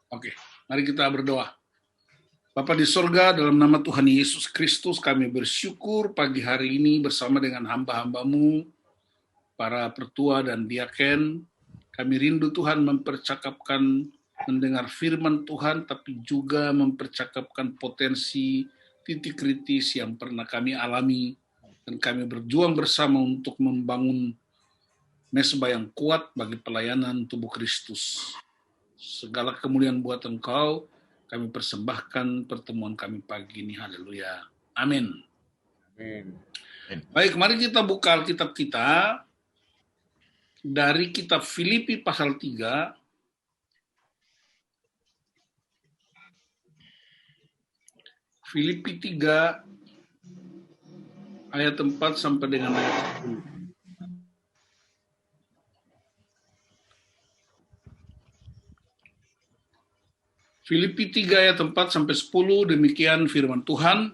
Oke, mari kita berdoa. Bapa di sorga, dalam nama Tuhan Yesus Kristus, kami bersyukur pagi hari ini bersama dengan hamba-hambamu, para pertua dan diaken. Kami rindu Tuhan mempercakapkan, mendengar firman Tuhan, tapi juga mempercakapkan potensi titik kritis yang pernah kami alami, dan kami berjuang bersama untuk membangun mesbah yang kuat bagi pelayanan tubuh Kristus. Segala kemuliaan buat Engkau, kami persembahkan pertemuan kami pagi ini. Haleluya. Amin. Amin. Baik, mari kita buka Alkitab kita dari kitab Filipi pasal 3. Filipi 3 ayat 4 sampai dengan ayat 10. Filipi 3 ayat 4 sampai 10, demikian firman Tuhan.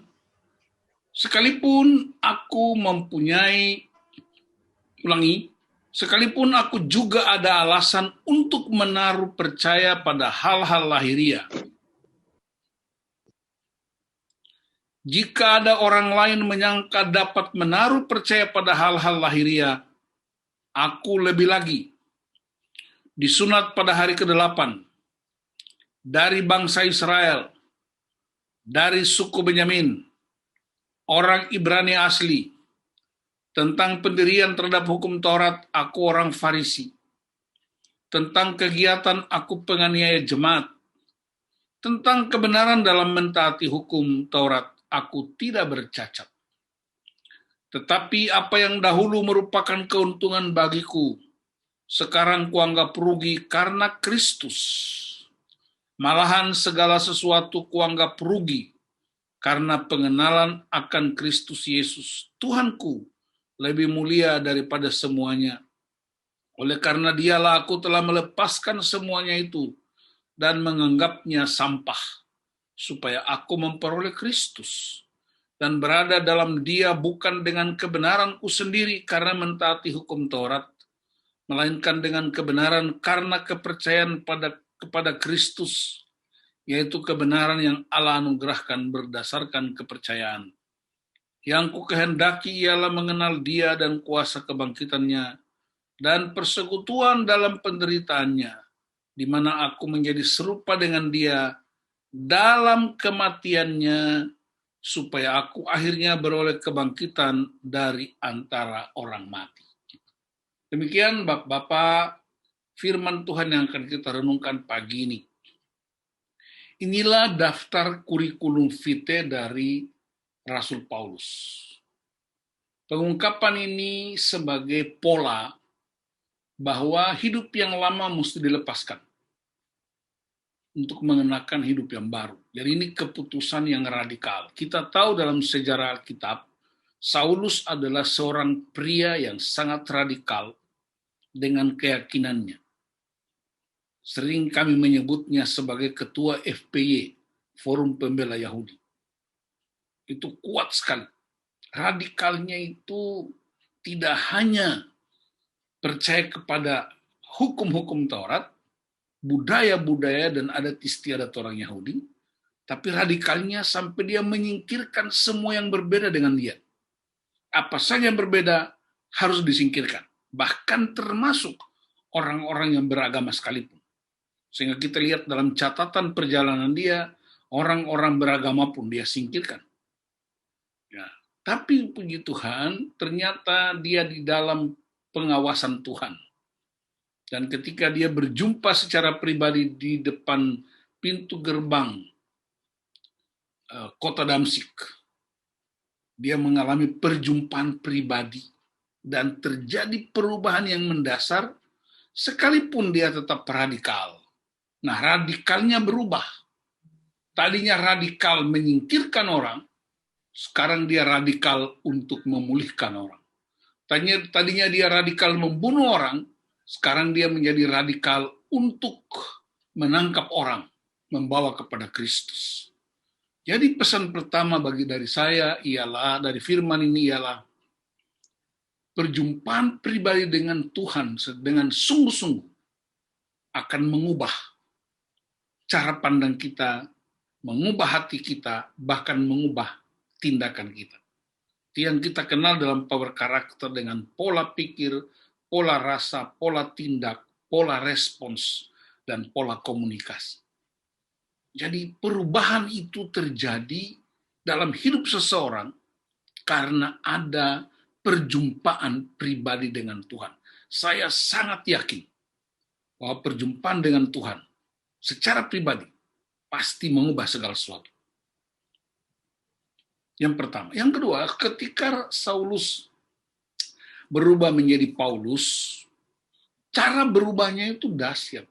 Sekalipun aku juga ada alasan untuk menaruh percaya pada hal-hal lahiriah. Jika ada orang lain menyangka dapat menaruh percaya pada hal-hal lahiriah, aku lebih lagi. Disunat pada hari ke-8, dari bangsa Israel, dari suku Benyamin, orang Ibrani asli. Tentang pendirian terhadap hukum Taurat, aku orang Farisi. Tentang kegiatan, aku penganiaya jemaat. Tentang kebenaran dalam mentaati hukum Taurat, aku tidak bercacat. Tetapi apa yang dahulu merupakan keuntungan bagiku, sekarang kuanggap rugi karena Kristus. Malahan segala sesuatu kuanggap rugi karena pengenalan akan Kristus Yesus, Tuhanku, lebih mulia daripada semuanya. Oleh karena dialah aku telah melepaskan semuanya itu dan menganggapnya sampah, supaya aku memperoleh Kristus dan berada dalam Dia bukan dengan kebenaranku sendiri karena mentaati hukum Taurat, melainkan dengan kebenaran karena kepercayaan kepada Kristus, yaitu kebenaran yang Allah anugerahkan berdasarkan kepercayaan. Yang ku kehendaki ialah mengenal Dia dan kuasa kebangkitannya dan persekutuan dalam penderitaannya, di mana aku menjadi serupa dengan Dia dalam kematiannya, supaya aku akhirnya beroleh kebangkitan dari antara orang mati. Demikian Bapak firman Tuhan yang akan kita renungkan pagi ini. Inilah daftar kurikulum vitae dari Rasul Paulus. Pengungkapan ini sebagai pola bahwa hidup yang lama mesti dilepaskan untuk mengenakan hidup yang baru. Jadi ini keputusan yang radikal. Kita tahu dalam sejarah Alkitab, Saulus adalah seorang pria yang sangat radikal dengan keyakinannya. Sering kami menyebutnya sebagai ketua FPY, Forum Pembela Yahudi. Itu kuat sekali. Radikalnya itu tidak hanya percaya kepada hukum-hukum Taurat, budaya-budaya dan adat istiadat orang Yahudi, tapi radikalnya sampai dia menyingkirkan semua yang berbeda dengan dia. Apa saja yang berbeda harus disingkirkan, bahkan termasuk orang-orang yang beragama sekalipun. Sehingga kita lihat dalam catatan perjalanan dia, orang-orang beragama pun dia singkirkan. Ya. Tapi puji Tuhan, ternyata dia di dalam pengawasan Tuhan. Dan ketika dia berjumpa secara pribadi di depan pintu gerbang kota Damsyik, dia mengalami perjumpaan pribadi dan terjadi perubahan yang mendasar, sekalipun dia tetap radikal. Nah, radikalnya berubah. Tadinya radikal menyingkirkan orang, sekarang dia radikal untuk memulihkan orang. Tadinya dia radikal membunuh orang, sekarang dia menjadi radikal untuk menangkap orang, membawa kepada Kristus. Jadi pesan pertama dari saya ialah, dari firman ini ialah, perjumpaan pribadi dengan Tuhan dengan sungguh-sungguh akan mengubah cara pandang kita, mengubah hati kita, bahkan mengubah tindakan kita. Yang kita kenal dalam power karakter dengan pola pikir, pola rasa, pola tindak, pola respons, dan pola komunikasi. Jadi perubahan itu terjadi dalam hidup seseorang karena ada perjumpaan pribadi dengan Tuhan. Saya sangat yakin bahwa perjumpaan dengan Tuhan secara pribadi pasti mengubah segala sesuatu. Yang pertama. Yang kedua, ketika Saulus berubah menjadi Paulus, cara berubahnya itu dahsyat.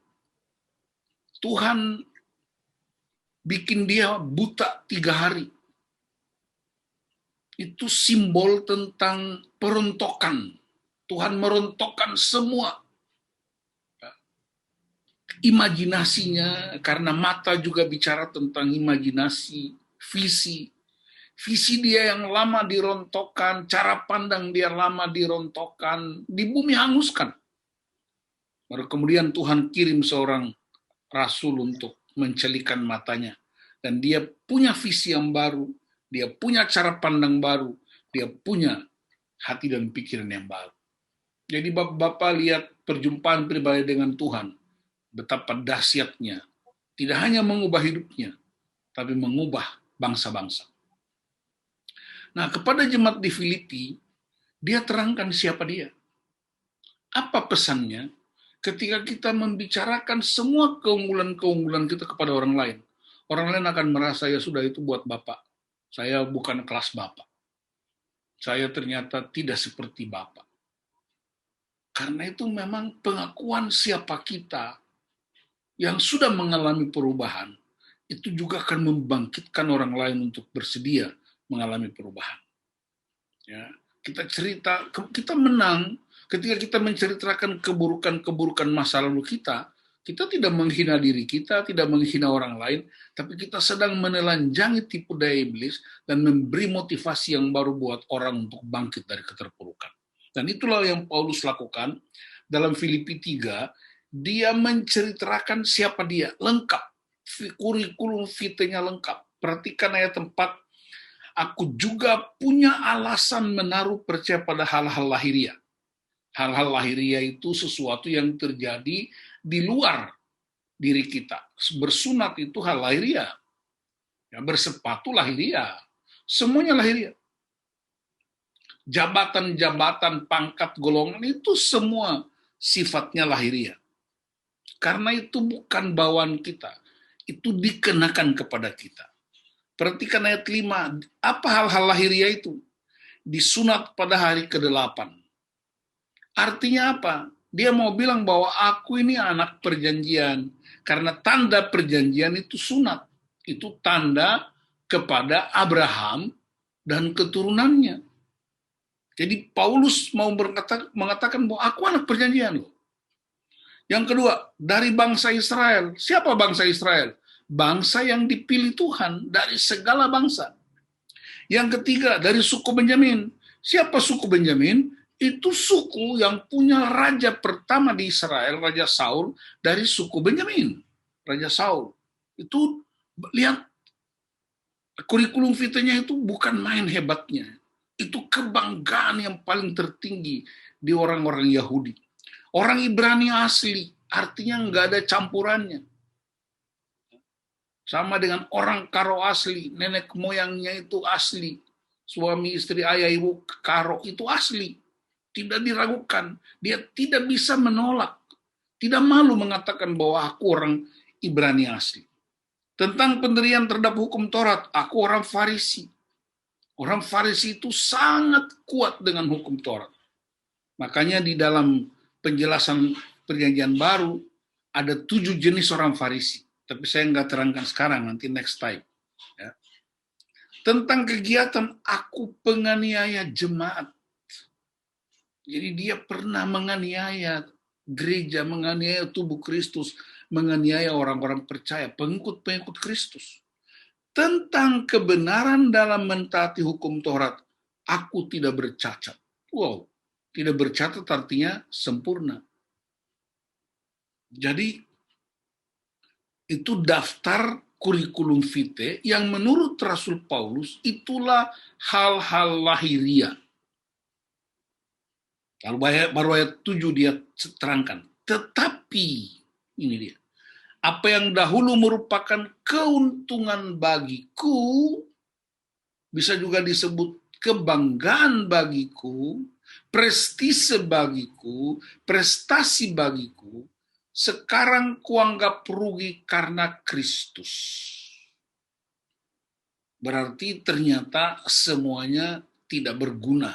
Tuhan bikin dia buta 3 hari. Itu simbol tentang perontokan. Tuhan merontokkan semua imajinasinya, karena mata juga bicara tentang imajinasi, visi. Visi dia yang lama dirontokkan, cara pandang dia lama dirontokkan, di bumi hanguskan. Baru kemudian Tuhan kirim seorang rasul untuk mencelikan matanya. Dan dia punya visi yang baru, dia punya cara pandang baru, dia punya hati dan pikiran yang baru. Jadi Bapak lihat perjumpaan pribadi dengan Tuhan, betapa dahsyatnya. Tidak hanya mengubah hidupnya, tapi mengubah bangsa-bangsa. Nah, kepada jemaat di Filipi, dia terangkan siapa dia. Apa pesannya ketika kita membicarakan semua keunggulan-keunggulan kita kepada orang lain. Orang lain akan merasa, ya sudah, itu buat Bapak. Saya bukan kelas Bapak. Saya ternyata tidak seperti Bapak. Karena itu memang pengakuan siapa kita yang sudah mengalami perubahan, itu juga akan membangkitkan orang lain untuk bersedia mengalami perubahan. Ya, kita cerita, kita menang ketika kita menceritakan keburukan-keburukan masa lalu kita tidak menghina diri kita, tidak menghina orang lain, tapi kita sedang menelanjangi tipu daya iblis dan memberi motivasi yang baru buat orang untuk bangkit dari keterpurukan. Dan itulah yang Paulus lakukan dalam Filipi 3, dia menceritakan siapa dia, lengkap, kurikulum vitae-nya lengkap. Perhatikan ayat 4, aku juga punya alasan menaruh percaya pada hal-hal lahiriah. Hal-hal lahiriah itu sesuatu yang terjadi di luar diri kita. Bersunat itu hal lahiriah. Ya, bersepatu lahiriah. Semuanya lahiriah. Jabatan-jabatan, pangkat, golongan itu semua sifatnya lahiriah. Karena itu bukan bawaan kita. Itu dikenakan kepada kita. Perhatikan ayat 5. Apa hal-hal lahiriah itu? Disunat pada hari ke-8. Artinya apa? Dia mau bilang bahwa aku ini anak perjanjian. Karena tanda perjanjian itu sunat. Itu tanda kepada Abraham dan keturunannya. Jadi Paulus mau mengatakan bahwa aku anak perjanjian loh. Yang kedua, dari bangsa Israel. Siapa bangsa Israel? Bangsa yang dipilih Tuhan dari segala bangsa. Yang ketiga, dari suku Benyamin. Siapa suku Benyamin? Itu suku yang punya raja pertama di Israel, Raja Saul, dari suku Benyamin. Raja Saul. Itu, lihat, kurikulum vitae-nya itu bukan main hebatnya. Itu kebanggaan yang paling tertinggi di orang-orang Yahudi. Orang Ibrani asli, artinya nggak ada campurannya. Sama dengan orang Karo asli, nenek moyangnya itu asli. Suami, istri, ayah, ibu Karo itu asli. Tidak diragukan. Dia tidak bisa menolak. Tidak malu mengatakan bahwa aku orang Ibrani asli. Tentang pendirian terhadap hukum Taurat, aku orang Farisi. Orang Farisi itu sangat kuat dengan hukum Taurat. Makanya di dalam penjelasan perjanjian baru, ada 7 jenis orang Farisi. Tapi saya nggak terangkan sekarang, nanti next time. Ya. Tentang kegiatan aku penganiaya jemaat. Jadi dia pernah menganiaya gereja, menganiaya tubuh Kristus, menganiaya orang-orang percaya, pengikut-pengikut Kristus. Tentang kebenaran dalam mentaati hukum Taurat, aku tidak bercacat. Wow, tidak bercacat artinya sempurna. Jadi itu daftar kurikulum vitae yang menurut Rasul Paulus itulah hal-hal lahiriah. Lalu baru ayat 7 dia terangkan. Tetapi, ini dia, apa yang dahulu merupakan keuntungan bagiku, bisa juga disebut kebanggaan bagiku, prestise bagiku, prestasi bagiku, sekarang kuanggap rugi karena Kristus. Berarti ternyata semuanya tidak berguna.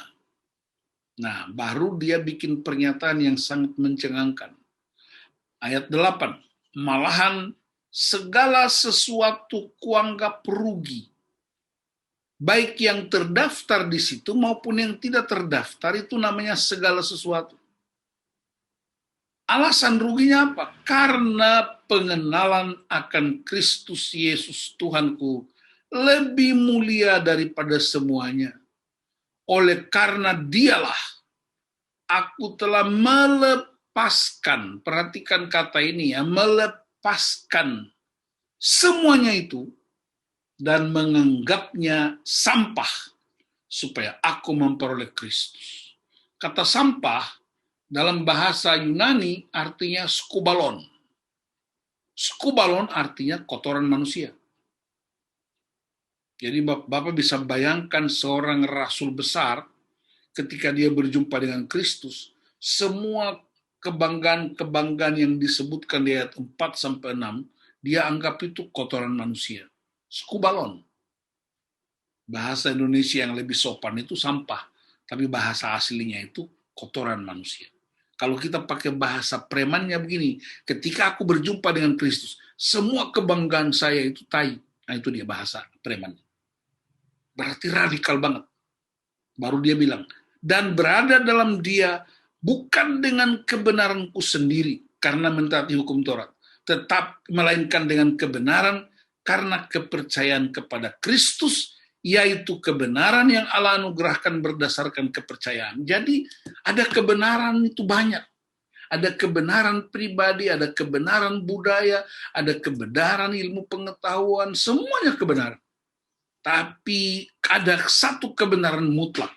Nah, baru dia bikin pernyataan yang sangat mencengangkan. Ayat 8, malahan segala sesuatu kuanggap rugi. Baik yang terdaftar di situ maupun yang tidak terdaftar, itu namanya segala sesuatu. Alasan ruginya apa? Karena pengenalan akan Kristus Yesus Tuhanku lebih mulia daripada semuanya. Oleh karena dialah aku telah melepaskan, perhatikan kata ini ya, melepaskan semuanya itu dan menganggapnya sampah supaya aku memperoleh Kristus. Kata sampah dalam bahasa Yunani artinya skubalon. Skubalon artinya kotoran manusia. Jadi Bapak bisa bayangkan seorang rasul besar ketika dia berjumpa dengan Kristus, semua kebanggaan-kebanggaan yang disebutkan di ayat 4-6, dia anggap itu kotoran manusia. Skubalon. Bahasa Indonesia yang lebih sopan itu sampah, tapi bahasa aslinya itu kotoran manusia. Kalau kita pakai bahasa premannya begini, ketika aku berjumpa dengan Kristus, semua kebanggaan saya itu tai. Nah itu dia bahasa premannya. Berarti radikal banget. Baru dia bilang, dan berada dalam dia bukan dengan kebenaranku sendiri karena mentaati hukum Taurat, tetap melainkan dengan kebenaran karena kepercayaan kepada Kristus, yaitu kebenaran yang Allah anugerahkan berdasarkan kepercayaan. Jadi ada kebenaran itu banyak. Ada kebenaran pribadi, ada kebenaran budaya, ada kebenaran ilmu pengetahuan, semuanya kebenaran. Tapi ada satu kebenaran mutlak,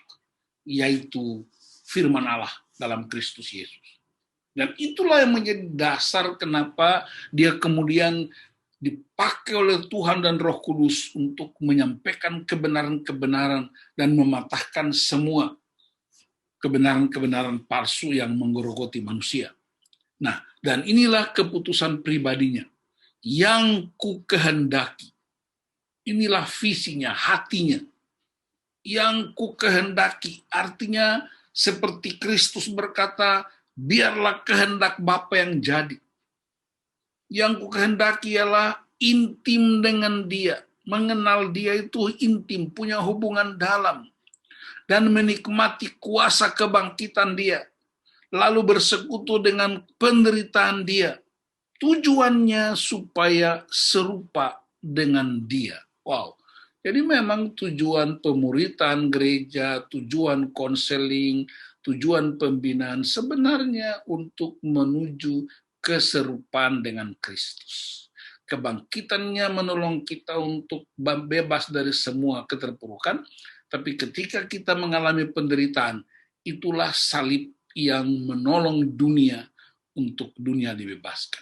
yaitu firman Allah dalam Kristus Yesus. Dan itulah yang menjadi dasar kenapa dia kemudian dipakai oleh Tuhan dan Roh Kudus untuk menyampaikan kebenaran-kebenaran dan mematahkan semua kebenaran-kebenaran palsu yang menggerogoti manusia. Nah, dan inilah keputusan pribadinya yang ku kehendaki. Inilah visinya, hatinya. Yang ku kehendaki, artinya seperti Kristus berkata, biarlah kehendak Bapa yang jadi. Yang ku kehendaki ialah intim dengan dia, mengenal dia itu intim, punya hubungan dalam, dan menikmati kuasa kebangkitan dia, lalu bersekutu dengan penderitaan dia. Tujuannya supaya serupa dengan dia. Wow. Jadi memang tujuan pemuritan gereja, tujuan konseling, tujuan pembinaan sebenarnya untuk menuju keserupaan dengan Kristus. Kebangkitannya menolong kita untuk bebas dari semua keterpurukan, tapi ketika kita mengalami penderitaan, itulah salib yang menolong dunia untuk dunia dibebaskan.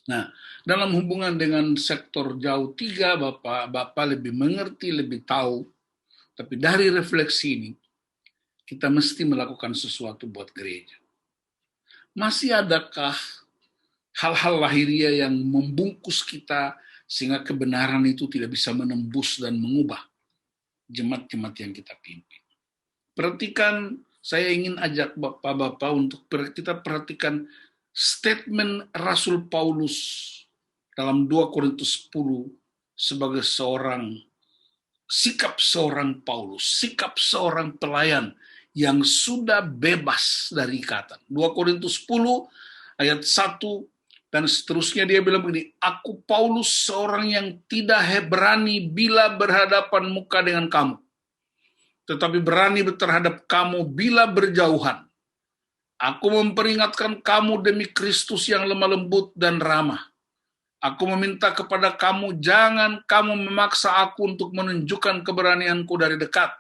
Nah, dalam hubungan dengan sektor jauh 3, Bapak lebih mengerti, lebih tahu. Tapi dari refleksi ini, kita mesti melakukan sesuatu buat gereja. Masih adakah hal-hal lahiriah yang membungkus kita sehingga kebenaran itu tidak bisa menembus dan mengubah jemaat-jemaat yang kita pimpin? Perhatikan, saya ingin ajak Bapak-Bapak untuk kita perhatikan statement Rasul Paulus dalam 2 Korintus 10 sebagai sikap seorang Paulus, sikap seorang pelayan yang sudah bebas dari ikatan. 2 Korintus 10 ayat 1 dan seterusnya dia bilang begini, aku Paulus seorang yang tidak berani bila berhadapan muka dengan kamu, tetapi berani terhadap kamu bila berjauhan. Aku memperingatkan kamu demi Kristus yang lemah lembut dan ramah. Aku meminta kepada kamu, jangan kamu memaksa aku untuk menunjukkan keberanianku dari dekat.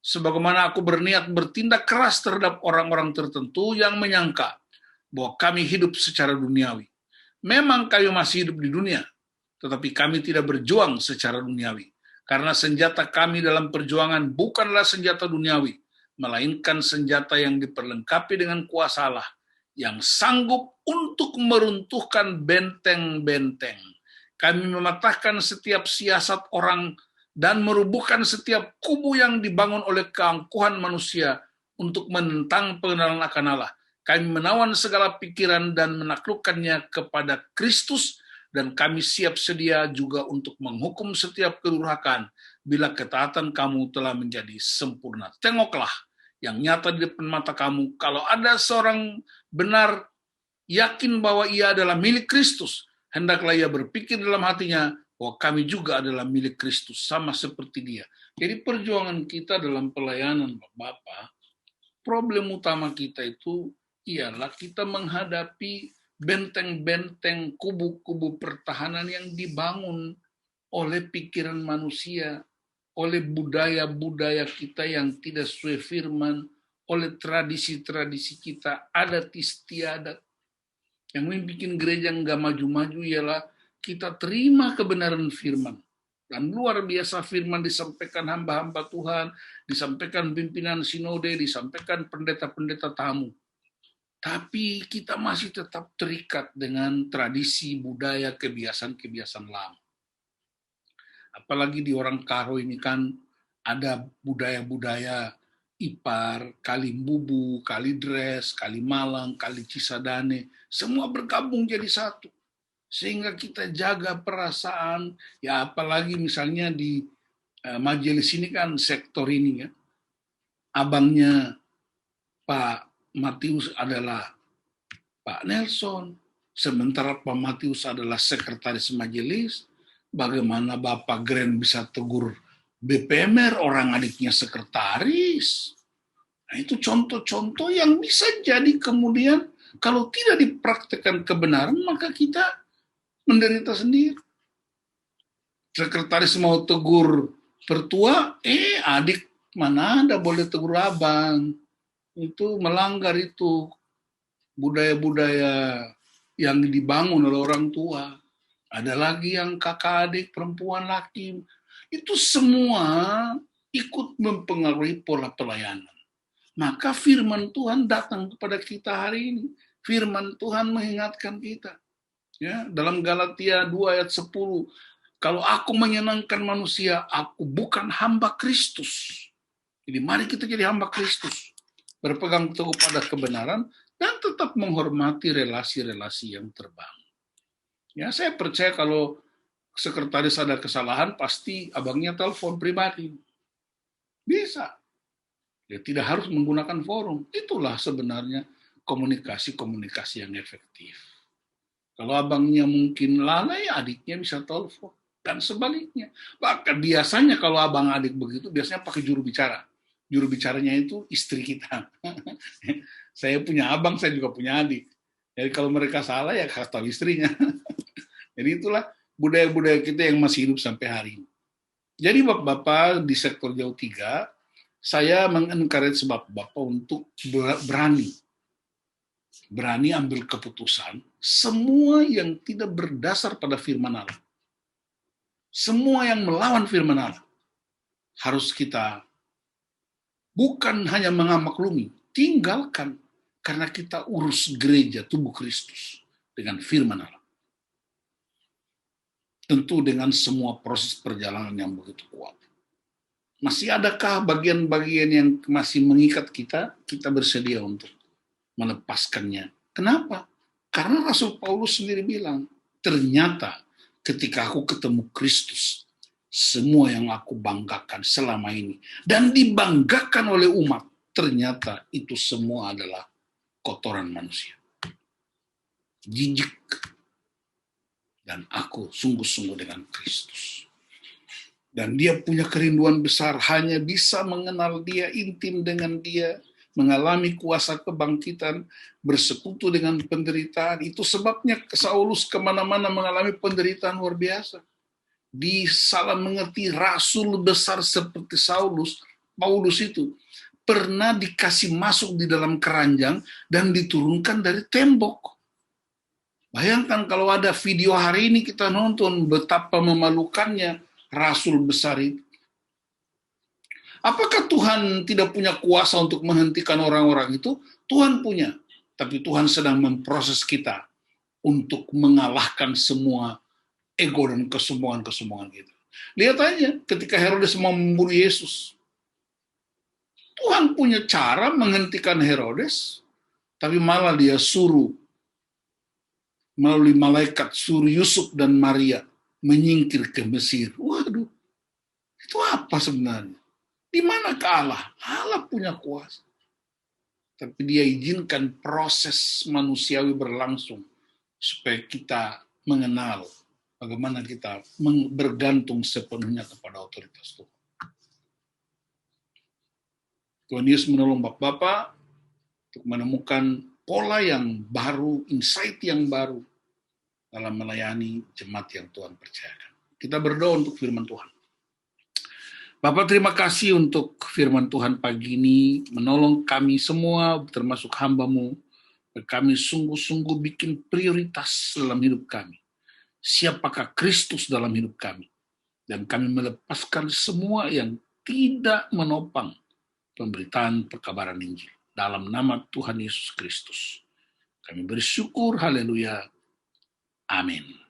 Sebagaimana aku berniat bertindak keras terhadap orang-orang tertentu yang menyangka bahwa kami hidup secara duniawi. Memang kami masih hidup di dunia, tetapi kami tidak berjuang secara duniawi. Karena senjata kami dalam perjuangan bukanlah senjata duniawi, melainkan senjata yang diperlengkapi dengan kuasa Allah, yang sanggup untuk meruntuhkan benteng-benteng. Kami mematahkan setiap siasat orang dan merubuhkan setiap kubu yang dibangun oleh keangkuhan manusia untuk menentang pengenalan akan Allah. Kami menawan segala pikiran dan menaklukkannya kepada Kristus, dan kami siap sedia juga untuk menghukum setiap kedurhakaan bila ketaatan kamu telah menjadi sempurna. Tengoklah yang nyata di depan mata kamu, kalau ada seorang benar yakin bahwa ia adalah milik Kristus, hendaklah ia berpikir dalam hatinya bahwa kami juga adalah milik Kristus, sama seperti dia. Jadi perjuangan kita dalam pelayanan Bapak, problem utama kita itu ialah kita menghadapi benteng-benteng, kubu-kubu pertahanan yang dibangun oleh pikiran manusia, oleh budaya-budaya kita yang tidak sesuai firman, oleh tradisi-tradisi kita, adat istiadat. Yang bikin gereja nggak maju-maju ialah kita terima kebenaran firman. Dan luar biasa firman disampaikan hamba-hamba Tuhan, disampaikan pimpinan sinode, disampaikan pendeta-pendeta tamu. Tapi kita masih tetap terikat dengan tradisi, budaya, kebiasaan-kebiasaan lama. Apalagi di orang Karo ini kan ada budaya-budaya Ipar, Kalimbubu, Kalidres, Kalimalang, Kali Cisadane, semua bergabung jadi satu. Sehingga kita jaga perasaan, ya apalagi misalnya di majelis ini kan sektor ini ya, abangnya Pak Matius adalah Pak Nelson, sementara Pak Matius adalah sekretaris majelis. Bagaimana Bapak Gren bisa tegur BPMR, orang adiknya sekretaris? Nah, itu contoh-contoh yang bisa jadi kemudian kalau tidak dipraktekkan kebenaran, maka kita menderita sendiri. Sekretaris mau tegur pertua, adik mana ada boleh tegur abang. Itu melanggar itu budaya-budaya yang dibangun oleh orang tua. Ada lagi yang kakak adik, perempuan, laki. Itu semua ikut mempengaruhi pola pelayanan. Maka firman Tuhan datang kepada kita hari ini. Firman Tuhan mengingatkan kita. Ya, dalam Galatia 2 ayat 10, kalau aku menyenangkan manusia, aku bukan hamba Kristus. Jadi mari kita jadi hamba Kristus. Berpegang teguh pada kebenaran dan tetap menghormati relasi-relasi yang terbangun. Ya, saya percaya kalau sekretaris ada kesalahan, pasti abangnya telepon pribadi. Bisa. Ya, tidak harus menggunakan forum. Itulah sebenarnya komunikasi-komunikasi yang efektif. Kalau abangnya mungkin lalai, adiknya bisa telepon. Dan sebaliknya. Bahkan biasanya kalau abang adik begitu, biasanya pakai juru bicara. Juru bicaranya itu istri kita. Saya punya abang, saya juga punya adik. Jadi kalau mereka salah, ya kasih tahu istrinya. Jadi itulah budaya-budaya kita yang masih hidup sampai hari ini. Jadi Bapak-Bapak di sektor jauh 3, saya mengencourage Bapak-Bapak untuk berani ambil keputusan, semua yang tidak berdasar pada firman Allah, semua yang melawan firman Allah, harus kita bukan hanya mengamaklumi, tinggalkan, karena kita urus gereja tubuh Kristus dengan firman Allah. Tentu dengan semua proses perjalanan yang begitu kuat. Masih adakah bagian-bagian yang masih mengikat kita? Kita bersedia untuk melepaskannya. Kenapa? Karena Rasul Paulus sendiri bilang, ternyata ketika aku ketemu Kristus, semua yang aku banggakan selama ini dan dibanggakan oleh umat, ternyata itu semua adalah kotoran manusia. Jijik. Dan aku sungguh-sungguh dengan Kristus. Dan dia punya kerinduan besar, hanya bisa mengenal dia, intim dengan dia, mengalami kuasa kebangkitan, bersekutu dengan penderitaan. Itu sebabnya Saulus kemana-mana mengalami penderitaan luar biasa. Disalah mengerti rasul besar seperti Paulus itu pernah dikasih masuk di dalam keranjang dan diturunkan dari tembok. Bayangkan kalau ada video hari ini kita nonton betapa memalukannya rasul besar itu. Apakah Tuhan tidak punya kuasa untuk menghentikan orang-orang itu? Tuhan punya, tapi Tuhan sedang memproses kita untuk mengalahkan semua ego dan kesombongan-kesombongan kita. Lihat aja ketika Herodes mau membunuh Yesus. Tuhan punya cara menghentikan Herodes, tapi malah dia suruh melalui malaikat, suruh Yusuf dan Maria menyingkir ke Mesir. Waduh, itu apa sebenarnya? Di mana Allah? Allah punya kuasa. Tapi dia izinkan proses manusiawi berlangsung supaya kita mengenal bagaimana kita bergantung sepenuhnya kepada otoritas Tuhan. Tuhan Yesus menolong Bapak-Bapak untuk menemukan pola yang baru, insight yang baru dalam melayani jemaat yang Tuhan percayakan. Kita berdoa untuk firman Tuhan. Bapak, terima kasih untuk firman Tuhan pagi ini, menolong kami semua, termasuk hamba-Mu, kami sungguh-sungguh bikin prioritas dalam hidup kami. Siapakah Kristus dalam hidup kami? Dan kami melepaskan semua yang tidak menopang pemberitaan perkabaran Injil. Dalam nama Tuhan Yesus Kristus. Kami bersyukur, haleluya. Amin.